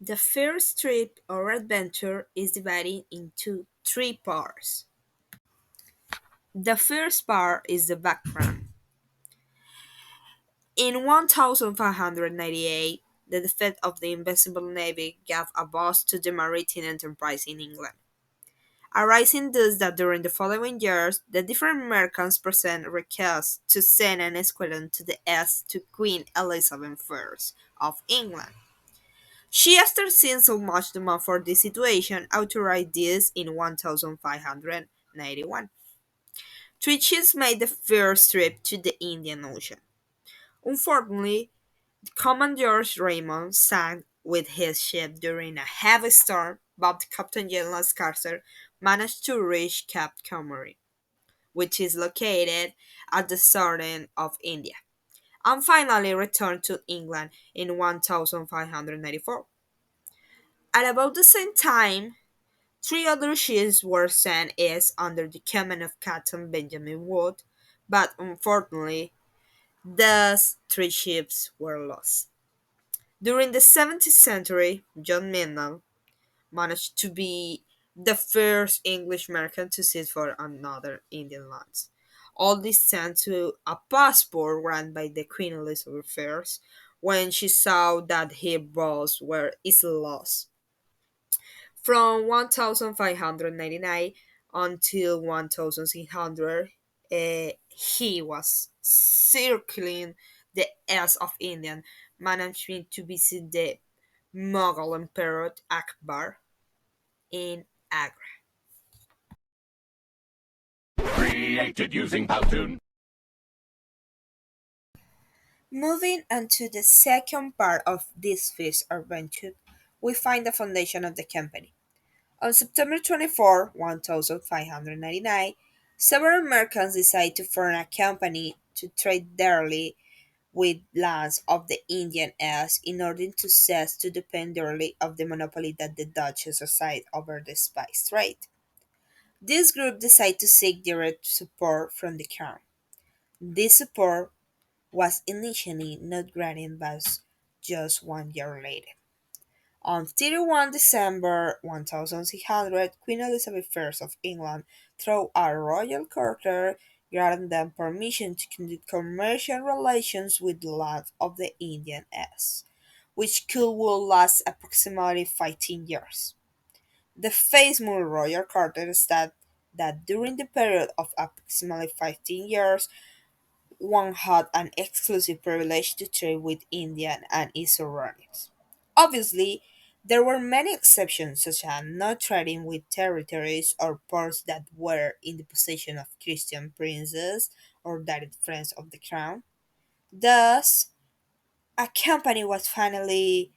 The first trip or adventure is divided into three parts. The first part is the background. In 1598, the defeat of the Invincible Navy gave a boost to the maritime enterprise in England, arising thus that during the following years, the different Americans present requests to send an escort to the east to Queen Elizabeth I of England. She, after seeing so much demand for this situation, authorized this in 1591. Three ships made the first trip to the Indian Ocean. Unfortunately, Commander Raymond sank with his ship during a heavy storm, but Captain John Carter managed to reach Cape Comrie, which is located at the southern of India, and finally returned to England in 1594. At about the same time, three other ships were sent east under the command of Captain Benjamin Wood, but unfortunately, these three ships were lost. During the 17th century, John Mendel managed to be the first English merchant to sail for another Indian lands. All this thanks to a passport run by the Queen Elizabeth I when she saw that her boats were easily lost. From 1599 until 1600, he was circling the east of India, managing to visit the Mughal Emperor Akbar in Agra. Created using Powtoon. Moving on to the second part of this first adventure, we find the foundation of the company. On September 24, 1599, several Americans decided to form a company to trade daily with lands of the Indian East in order to cease to depend daily of the monopoly that the Dutch exercised over the spice trade. This group decided to seek direct support from the crown. This support was initially not granted but just 1 year later. On 31 December 1600, Queen Elizabeth I of England, through a royal charter, granted them permission to conduct commercial relations with the lands of the Indian East, which will last approximately 15 years. The famous royal charter stated that during the period of approximately 15 years, one had an exclusive privilege to trade with India and its surroundings. Obviously, there were many exceptions, such as not trading with territories or ports that were in the possession of Christian princes or direct friends of the crown. Thus, a company was finally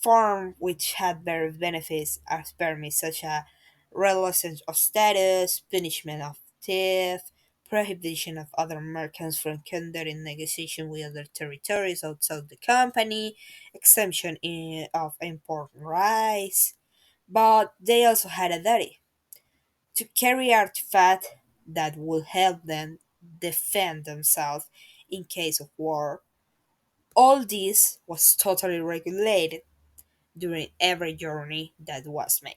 formed which had various benefits as permits such as reluctance of status, punishment of theft, prohibition of other merchants from conducting negotiation with other territories outside the company, exemption of important rights. But they also had a duty to carry artifacts that would help them defend themselves in case of war. All this was totally regulated during every journey that was made.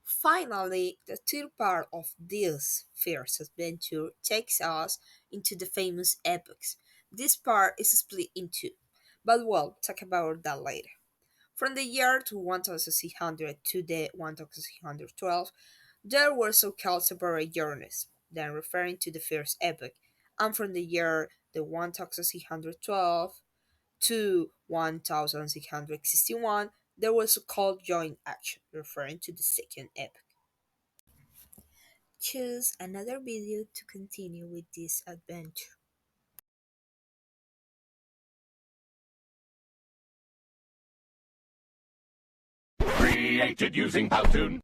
Finally, the third part of this first adventure takes us into the famous epochs. This part is split in two, but we'll talk about that later. From the year to 1600 to the 1612, there were so-called separate journeys, then referring to the first epoch, and from the year the 1612 to 1661, there was a called joint action, referring to the second epoch. Choose another video to continue with this adventure. Created using Powtoon.